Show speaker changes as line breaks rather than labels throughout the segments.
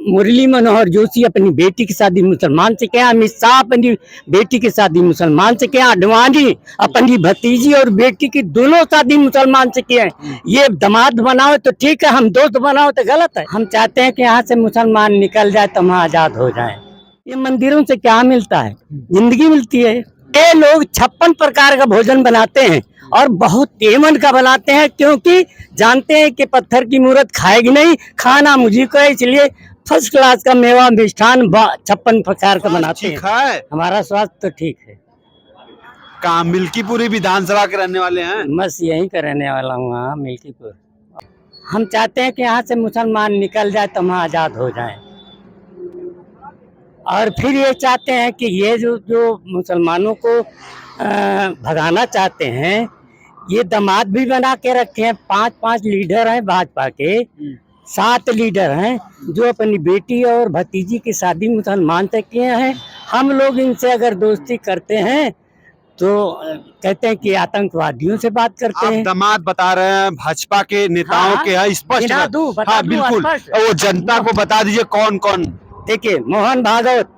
मुरली मनोहर जोशी अपनी बेटी की शादी मुसलमान से किया, अमित शाह अपनी बेटी की शादी मुसलमान से किया, आडवाणी अपनी भतीजी और बेटी की दोनों शादी मुसलमान से किए। ये दामाद बनाओ तो ठीक है, हम दोस्त बनाओ तो गलत है। हम चाहते हैं कि यहाँ से मुसलमान निकल जाए तो हम आजाद हो जाए। ये मंदिरों से क्या मिलता है? जिंदगी मिलती है। ये लोग 56 प्रकार का भोजन बनाते हैं और बहुत तेमन का बनाते हैं, क्योंकि जानते हैं कि पत्थर की मूरत खाएगी नहीं, खाना मुझे को है, इसलिए फर्स्ट क्लास का मेवा मिष्ठान 56 प्रकार का बनाते हैं। हमारा स्वास्थ्य तो ठीक है।
कहाँ मिल्कीपुरी विधानसभा के रहने वाले हैं?
बस यहीं का रहने वाला हूँ। हाँ, मिल्कीपुर। हम चाहते हैं कि यहाँ से मुसलमान निकल जाए तो हम आजाद हो जाए। और फिर ये चाहते हैं कि ये जो मुसलमानों को भगाना चाहते हैं, ये दामाद भी बना के रखे हैं। 5 लीडर हैं भाजपा के, 7 लीडर हैं जो अपनी बेटी और भतीजी की शादी मुसलमान से किए हैं। हम लोग इनसे अगर दोस्ती करते हैं तो कहते हैं कि आतंकवादियों से बात करते हैं।
दामाद बता रहे हैं भाजपा के नेताओं के हैं, स्पष्ट। हाँ बिल्कुल, वो जनता को बता दीजिए कौन कौन।
देखिए, मोहन भागवत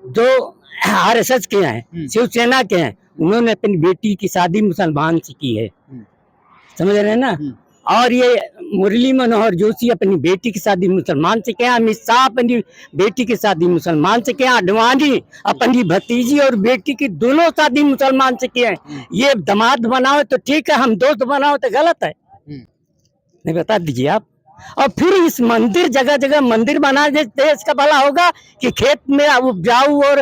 जो RSS के हैं, शिवसेना के हैं, उन्होंने अपनी बेटी की शादी मुसलमान से की है, समझ रहे हैं ना। और ये मुरली मनोहर जोशी अपनी बेटी की शादी मुसलमान से किया, अमित शाह अपनी बेटी की शादी मुसलमान से किया, आडवाणी अपनी भतीजी और बेटी की दोनों शादी मुसलमान से किए। ये दामाद बनाओ तो ठीक है, हम दोस्त बनाओ तो गलत है। नहीं, बता दीजिए आप। और फिर इस मंदिर, जगह जगह मंदिर बना दे, देश का भला होगा कि खेत में उपजाऊ और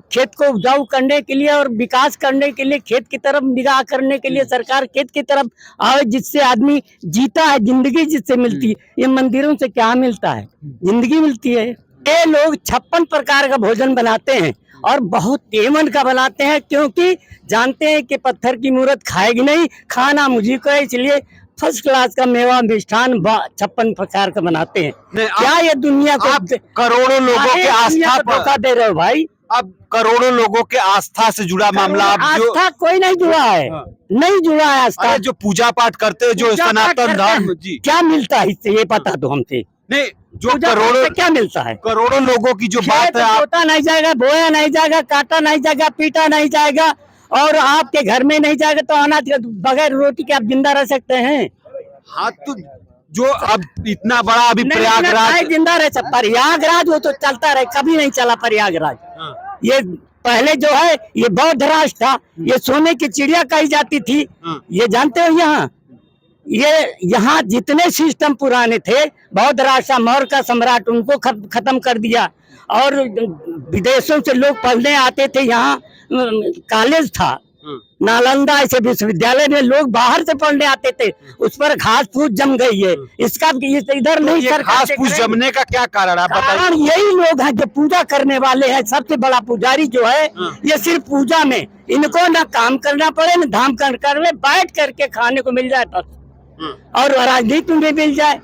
खेत को उपजाऊ करने के लिए और विकास करने के लिए, खेत की तरफ निगाह करने के लिए सरकार खेत की तरफ आए, जिससे आदमी जीता है, जिंदगी जिससे मिलती है। ये मंदिरों से क्या मिलता है? जिंदगी मिलती है। ये लोग 56 प्रकार का भोजन बनाते हैं और बहुत तेमन का बनाते हैं, क्योंकि जानते हैं कि पत्थर की मूरत खाएगी नहीं, खाना मुझे को है, इसलिए फर्स्ट क्लास का मेवा मिष्ठान 56 प्रकार का बनाते हैं। क्या ये दुनिया को
करोड़ों लोगों के आस्था
धोखा दे रहे हो भाई?
अब करोड़ों लोगों के आस्था से जुड़ा मामला।
आस्था कोई नहीं जुड़ा है, नहीं जुड़ा है आस्था।
जो पूजा पाठ करते हैं, जो सनातन धर्म,
क्या मिलता है इससे? ये पता दो हमसे।
नहीं, जो करोड़ों
क्या मिलता है?
करोड़ों लोगों की जो बात है,
बोता नहीं जाएगा, बोया नहीं जाएगा, काटा नहीं जाएगा, पीटा नहीं जाएगा, और आपके घर में नहीं जाएगा तो अनाज बगैर रोटी के आप जिंदा रह सकते हैं? हाँ,
तो जो अब इतना बड़ा अभी प्रयागराज
जिंदा रह सकता। प्रयागराज वो तो चलता रहे, कभी नहीं चला प्रयागराज। ये पहले जो है ये बौद्ध राज था, ये सोने की चिड़िया कही जाती थी। ये जानते हो, यहाँ जितने सिस्टम पुराने थे, बौद्ध राजा मौर्य का सम्राट, उनको खत्म कर दिया। और विदेशों से लोग पढ़ने आते थे, यहाँ कॉलेज था, नालंदा ऐसे विश्वविद्यालय में लोग बाहर से पढ़ने आते थे। उस पर घास फूस जम गई है। इसका इधर नहीं,
ये घास फूस जमने का क्या कारण है?
कारण यही लोग हैं जो पूजा करने वाले हैं। सबसे बड़ा पुजारी जो है, ये सिर्फ पूजा में, इनको ना काम करना पड़े न धाम करने, बैठ करके खाने को मिल जाए बस, और राजनीति में मिल जाए।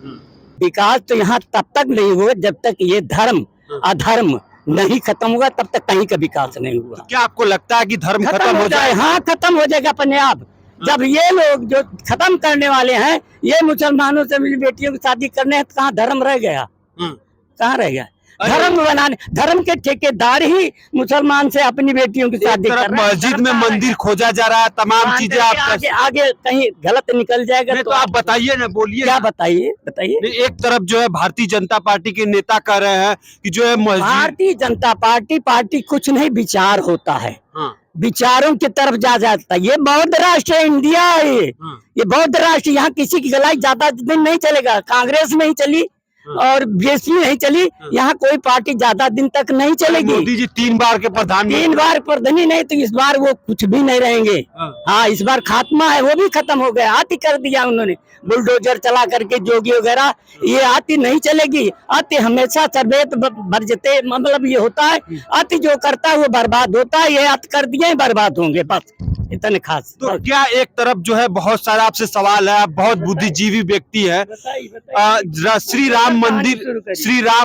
विकास तो यहाँ तब तक नहीं हुआ जब तक ये धर्म अधर्म नहीं खत्म हुआ, तब तक कहीं का विकास नहीं हुआ।
क्या आपको लगता है कि धर्म खत्म हो जाए?
हाँ, खत्म हो जाएगा अपने आप। जब ये लोग जो खत्म करने वाले हैं, ये मुसलमानों से मेरी बेटियों की शादी करने हैं, तो कहाँ धर्म रह गया? कहाँ रह गया धर्म? बनाने धर्म के ठेकेदार ही मुसलमान से अपनी बेटियों की शादी कर रहे हैं।
मस्जिद में मंदिर खोजा जा रहा है, तमाम चीजें।
आगे कहीं गलत निकल जाएगा
तो आप बताइए ना, बोलिए।
क्या बताइए?
एक तरफ जो है भारतीय जनता पार्टी के नेता कह रहे हैं कि जो है
भारतीय जनता पार्टी कुछ नहीं, विचार होता है। विचारों की तरफ जाता है। ये बौद्ध राष्ट्र है, इंडिया है। ये बौद्ध राष्ट्र, यहाँ किसी की गलाई ज्यादा दिन नहीं चलेगा। कांग्रेस नहीं चली और बीएसपी नहीं चली, यहाँ कोई पार्टी ज्यादा दिन तक नहीं चलेगी।
मोदी जी 3 बार के प्रधानमंत्री,
3 बार प्रधानी नहीं, तो इस बार वो कुछ भी नहीं रहेंगे। हाँ, इस बार खात्मा है, वो भी खत्म हो गया। आती कर दिया उन्होंने, बुलडोजर चला करके, जोगी वगैरह। ये आती नहीं चलेगी। आती हमेशा सर्वेत भरजते, मतलब ये होता है, आती जो करता है वो बर्बाद होता है। ये आती कर दिए, बर्बाद होंगे, बस इतने खास।
तो क्या एक तरफ जो है बहुत सारा आपसे सवाल है, आप बहुत बुद्धिजीवी व्यक्ति है, श्री राम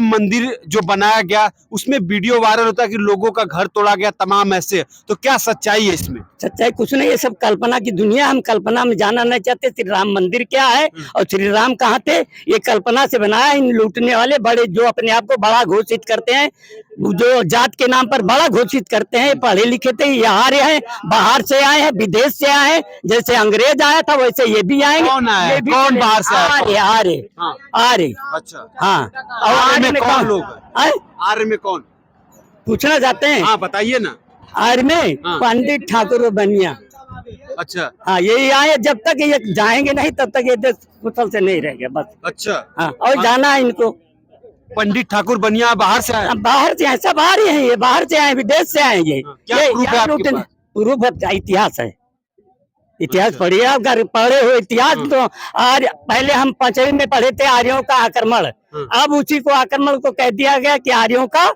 मंदिर जो बनाया गया उसमें वीडियो वायरल होता है कि लोगों का घर तोड़ा गया, तमाम ऐसे, तो क्या सच्चाई है इसमें?
सच्चाई कुछ नहीं, ये सब कल्पना की दुनिया, हम कल्पना में जाना नहीं चाहते। श्री राम मंदिर क्या है और श्री राम कहाँ थे, ये कल्पना से बनाया इन लूटने वाले बड़े, जो अपने आप को बड़ा घोषित करते हैं, जो जात के नाम पर बड़ा घोषित करते हैं, पढ़े लिखे थे, ये आ रहे हैं, बाहर से आए हैं, विदेश से आए हैं, जैसे अंग्रेज आया था वैसे ये भी आएंगे।
कौन आया? कौन बाहर से आया?
आ रहे।
अच्छा,
हाँ, और
आर्य में कौन लोग? आर्य में कौन
पूछना चाहते हैं?
हाँ बताइए ना।
आर्य में पंडित ठाकुर बनिया।
अच्छा,
हाँ, यही आए, जब तक ये जाएंगे नहीं तब तक ये देश कुशल से नहीं रहेगा बस।
अच्छा,
हाँ, और जाना है इनको।
पंडित ठाकुर बनिया बाहर से आए?
बाहर से आए, सब आ रहे हैं, ये बाहर से आए, विदेश से आए। ये
क्या प्रूफ है आपके पास?
प्रूफ है, इतिहास है, इतिहास पढ़िए आप, अगर पढ़े हो इतिहास तो। आज पहले हम 5वीं में पढ़े थे आर्यों का आक्रमण, अब उसी को आक्रमण को कह दिया गया कि आर्यों का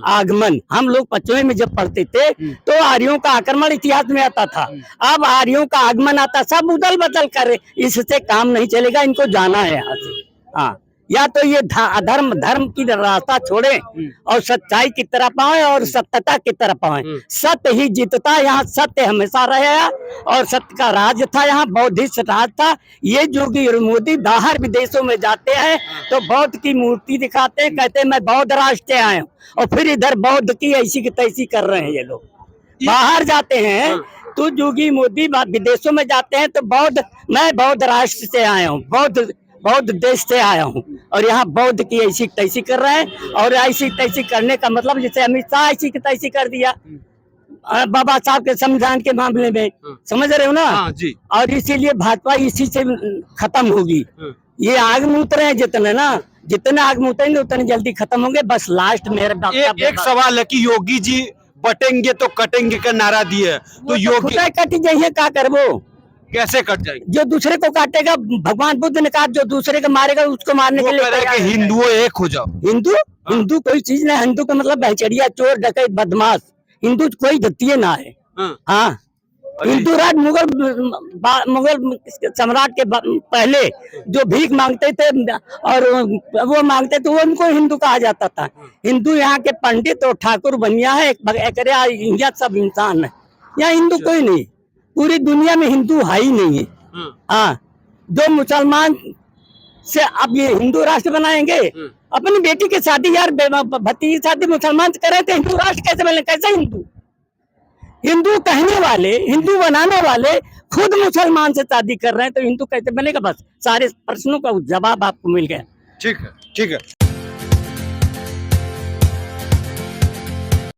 आगमन। हम लोग 5वीं में जब पढ़ते थे तो आर्यों का आक्रमण इतिहास में आता था, अब आर्यों का आगमन आता, सब उदल बदल कर, इससे काम नहीं चलेगा, इनको जाना है यहाँ से। हाँ, या तो ये धर्म की रास्ता छोड़े और सच्चाई की तरफ आए और सत्यता की तरफ आए। सत्य ही जीतता, यहाँ सत्य हमेशा रहेगा और सत्य का राज था, यहाँ बौद्धिस्ट राज था। ये योगी और मोदी बाहर विदेशों में जाते हैं तो बौद्ध की मूर्ति दिखाते हैं, कहते हैं मैं बौद्ध राष्ट्र से आया हूँ, और फिर इधर बौद्ध की ऐसी की तैसी कर रहे हैं ये लोग। बाहर जाते हैं तो योगी मोदी विदेशों में जाते हैं तो मैं बौद्ध राष्ट्र से आया हूँ, बौद्ध देश से आया हूँ, और यहाँ बौद्ध की ऐसी तैसी कर रहे हैं। और ऐसी तैसी करने का मतलब जैसे अमित शाह ऐसी की तैसी कर दिया बाबा साहब के संविधान के मामले में, समझ रहे हो ना?
हाँ जी।
और इसीलिए भाजपा इसी से खत्म होगी। ये आग में उतरे हैं जितने आग में उतरेंगे उतने जल्दी खत्म होंगे। बस लास्ट मेरा
एक सवाल है कि योगी जी बटेंगे तो कटेंगे का नारा दिए, तो योगी
कटी जाइए, क्या करबो,
कैसे कट जाएंगे?
जो दूसरे को काटेगा, भगवान बुद्ध ने कहा जो दूसरे को मारेगा उसको मारने के लिए
हिंदुओं एक हो जाओ।
हिंदू कोई चीज नहीं, हिंदू का मतलब बहचड़िया, चोर, डकैत, बदमाश, हिंदू कोई दत्तीय ना है। हाँ, हिंदू राज मुगल सम्राट के पहले जो भीख मांगते थे और वो मांगते थे, वो उनको हिंदू कहा जाता था। हिंदू यहाँ के पंडित और ठाकुर बनिया है, यहाँ सब इंसान है, यहाँ हिंदू कोई नहीं। पूरी दुनिया में हिंदू है ही नहीं है। हाँ, जो मुसलमान से अब ये हिंदू राष्ट्र बनाएंगे, अपनी बेटी की शादी यार भतीजी शादी मुसलमान से कर रहे थे, हिंदू राष्ट्र कैसे बने? कैसे हिंदू कहने वाले, हिंदू बनाने वाले खुद मुसलमान से शादी कर रहे हैं, तो हिंदू कैसे बनेगा? बस सारे प्रश्नों का जवाब आपको मिल गया।
ठीक है, ठीक है।